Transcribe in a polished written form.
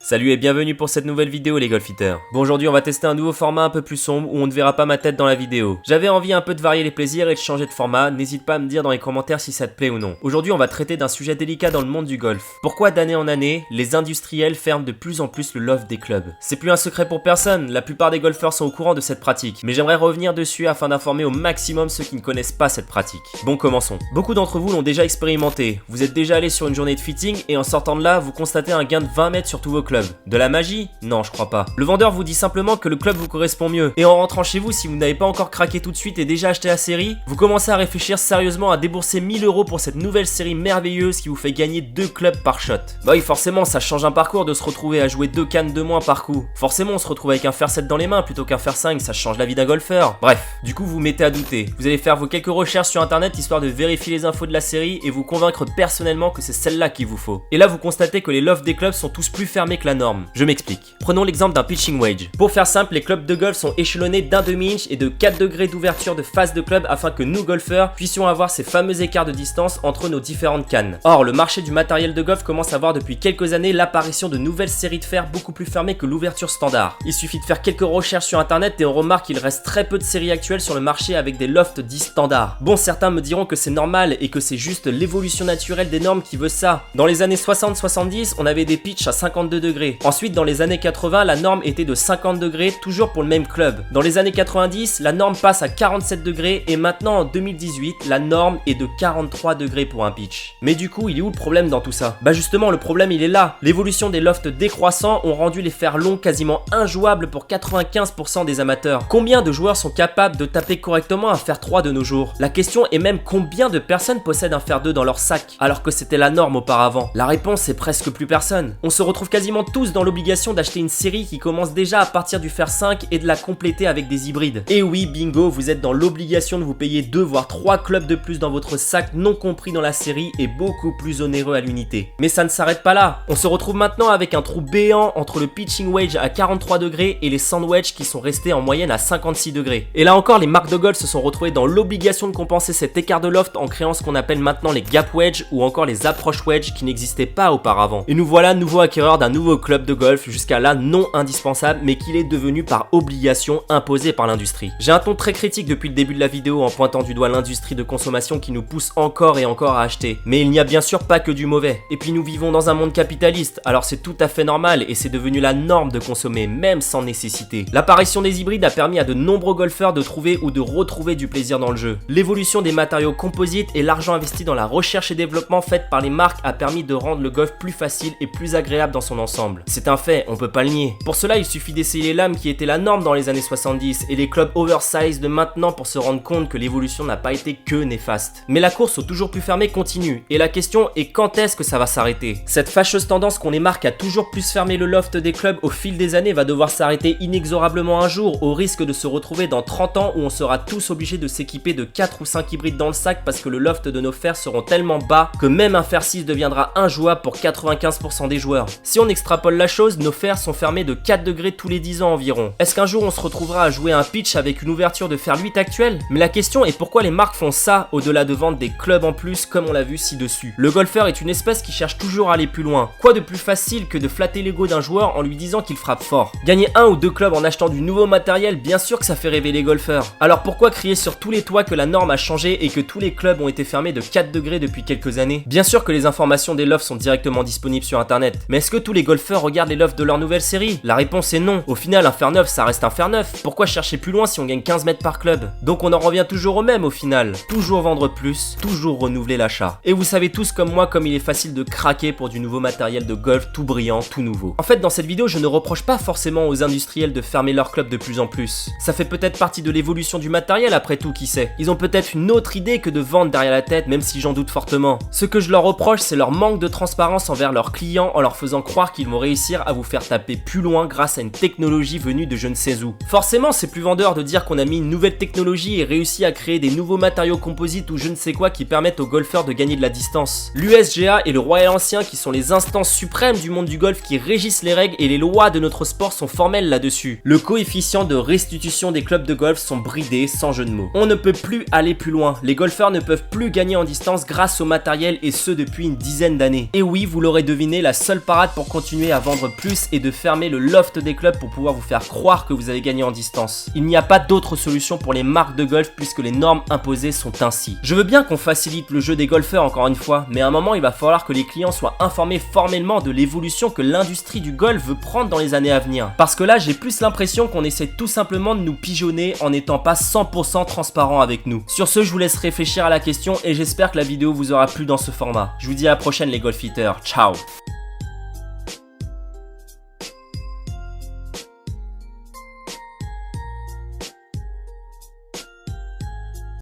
Salut et bienvenue pour cette nouvelle vidéo les golfiteurs. Bon, aujourd'hui on va tester un nouveau format un peu plus sombre où on ne verra pas ma tête dans la vidéo. J'avais envie un peu de varier les plaisirs et de changer de format, n'hésite pas à me dire dans les commentaires si ça te plaît ou non. Aujourd'hui on va traiter d'un sujet délicat dans le monde du golf. Pourquoi d'année en année, les industriels ferment de plus en plus le loft des clubs? C'est plus un secret pour personne, la plupart des golfeurs sont au courant de cette pratique, mais j'aimerais revenir dessus afin d'informer au maximum ceux qui ne connaissent pas cette pratique. Bon, commençons. Beaucoup d'entre vous l'ont déjà expérimenté, vous êtes déjà allé sur une journée de fitting et en sortant de là, vous constatez un gain de 20 mètres sur tous vos clubs. De la magie? Non, je crois pas. Le vendeur vous dit simplement que le club vous correspond mieux. Et en rentrant chez vous, si vous n'avez pas encore craqué tout de suite et déjà acheté la série, vous commencez à réfléchir sérieusement à débourser 1000 € pour cette nouvelle série merveilleuse qui vous fait gagner 2 clubs par shot. Bah oui, forcément, ça change un parcours de se retrouver à jouer 2 cannes de moins par coup. Forcément, on se retrouve avec un fer 7 dans les mains plutôt qu'un fer 5, ça change la vie d'un golfeur. Bref, du coup, vous mettez à douter. Vous allez faire vos quelques recherches sur internet histoire de vérifier les infos de la série et vous convaincre personnellement que c'est celle-là qu'il vous faut. Et là, vous constatez que les lofts des clubs sont tous plus fermés que la norme. Je m'explique. Prenons l'exemple d'un pitching wedge. Pour faire simple, les clubs de golf sont échelonnés d'1 demi-inch et de 4 degrés d'ouverture de face de club afin que nous golfeurs puissions avoir ces fameux écarts de distance entre nos différentes cannes. Or, le marché du matériel de golf commence à voir depuis quelques années l'apparition de nouvelles séries de fer beaucoup plus fermées que l'ouverture standard. Il suffit de faire quelques recherches sur internet et on remarque qu'il reste très peu de séries actuelles sur le marché avec des lofts dits standards. Bon, certains me diront que c'est normal et que c'est juste l'évolution naturelle des normes qui veut ça. Dans les années 60-70, on avait des pitchs à 52 degrés. Ensuite, dans les années 80, la norme était de 50 degrés, toujours pour le même club. Dans les années 90, la norme passe à 47 degrés et maintenant en 2018, la norme est de 43 degrés pour un pitch. Mais du coup, il est où le problème dans tout ça? Bah justement, le problème il est là. L'évolution des lofts décroissants ont rendu les fers longs quasiment injouables pour 95% des amateurs. Combien de joueurs sont capables de taper correctement un fer 3 de nos jours? La question est même combien de personnes possèdent un fer 2 dans leur sac, alors que c'était la norme auparavant? La réponse est presque plus personne. On se retrouve quasiment tous dans l'obligation d'acheter une série qui commence déjà à partir du fer 5 et de la compléter avec des hybrides. Et oui, bingo, vous êtes dans l'obligation de vous payer 2 voire 3 clubs de plus dans votre sac non compris dans la série et beaucoup plus onéreux à l'unité. Mais ça ne s'arrête pas là. On se retrouve maintenant avec un trou béant entre le pitching wedge à 43 degrés et les sand wedge qui sont restés en moyenne à 56 degrés. Et là encore, les marques de golf se sont retrouvées dans l'obligation de compenser cet écart de loft en créant ce qu'on appelle maintenant les gap wedge ou encore les approach wedge qui n'existaient pas auparavant. Et nous voilà nouveau acquéreurs d'un nouveau club de golf jusqu'à là non indispensable mais qu'il est devenu par obligation imposé par l'industrie. J'ai un ton très critique depuis le début de la vidéo en pointant du doigt l'industrie de consommation qui nous pousse encore et encore à acheter. Mais il n'y a bien sûr pas que du mauvais. Et puis nous vivons dans un monde capitaliste, alors c'est tout à fait normal et c'est devenu la norme de consommer même sans nécessité. L'apparition des hybrides a permis à de nombreux golfeurs de trouver ou de retrouver du plaisir dans le jeu. L'évolution des matériaux composites et l'argent investi dans la recherche et développement faite par les marques a permis de rendre le golf plus facile et plus agréable dans son ensemble. C'est un fait, on peut pas le nier. Pour cela, il suffit d'essayer les lames qui étaient la norme dans les années 70 et les clubs oversize de maintenant pour se rendre compte que l'évolution n'a pas été que néfaste. Mais la course au toujours plus fermé continue et la question est quand est-ce que ça va s'arrêter? Cette fâcheuse tendance qu'on les marque à toujours plus fermer le loft des clubs au fil des années va devoir s'arrêter inexorablement un jour au risque de se retrouver dans 30 ans où on sera tous obligés de s'équiper de 4 ou 5 hybrides dans le sac parce que le loft de nos fers seront tellement bas que même un fer 6 deviendra injouable pour 95% des joueurs. Si on extrapole la chose, nos fers sont fermés de 4 degrés tous les 10 ans environ. Est-ce qu'un jour on se retrouvera à jouer un pitch avec une ouverture de fer 8 actuel? Mais la question est pourquoi les marques font ça au-delà de vendre des clubs en plus comme on l'a vu ci-dessus. Le golfeur est une espèce qui cherche toujours à aller plus loin. Quoi de plus facile que de flatter l'ego d'un joueur en lui disant qu'il frappe fort? Gagner 1 ou 2 clubs en achetant du nouveau matériel, bien sûr que ça fait rêver les golfeurs. Alors pourquoi crier sur tous les toits que la norme a changé et que tous les clubs ont été fermés de 4 degrés depuis quelques années? Bien sûr que les informations des lofts sont directement disponibles sur internet, mais est-ce que tous les golfeurs regardent les lofts de leur nouvelle série? La réponse est non. Au final, un fer neuf, ça reste un fer neuf. Pourquoi chercher plus loin si on gagne 15 mètres par club? Donc on en revient toujours au même au final. Toujours vendre plus, toujours renouveler l'achat. Et vous savez tous comme moi comme il est facile de craquer pour du nouveau matériel de golf tout brillant, tout nouveau. En fait, dans cette vidéo, je ne reproche pas forcément aux industriels de fermer leur club de plus en plus. Ça fait peut-être partie de l'évolution du matériel après tout, qui sait. Ils ont peut-être une autre idée que de vendre derrière la tête, même si j'en doute fortement. Ce que je leur reproche, c'est leur manque de transparence envers leurs clients en leur faisant croire qu'ils vont réussir à vous faire taper plus loin grâce à une technologie venue de je ne sais où. Forcément, c'est plus vendeur de dire qu'on a mis une nouvelle technologie et réussi à créer des nouveaux matériaux composites ou je ne sais quoi qui permettent aux golfeurs de gagner de la distance. L'USGA et le Royal Ancien, qui sont les instances suprêmes du monde du golf qui régissent les règles et les lois de notre sport, sont formelles là-dessus. Le coefficient de restitution des clubs de golf sont bridés sans jeu de mots. On ne peut plus aller plus loin. Les golfeurs ne peuvent plus gagner en distance grâce au matériel et ce depuis une dizaine d'années. Et oui, vous l'aurez deviné, la seule parade pour continuer continuer à vendre plus et de fermer le loft des clubs pour pouvoir vous faire croire que vous avez gagné en distance. Il n'y a pas d'autre solution pour les marques de golf puisque les normes imposées sont ainsi. Je veux bien qu'on facilite le jeu des golfeurs encore une fois, mais à un moment il va falloir que les clients soient informés formellement de l'évolution que l'industrie du golf veut prendre dans les années à venir. Parce que là j'ai plus l'impression qu'on essaie tout simplement de nous pigeonner en n'étant pas 100% transparent avec nous. Sur ce, je vous laisse réfléchir à la question et j'espère que la vidéo vous aura plu dans ce format. Je vous dis à la prochaine les golfiteurs, ciao.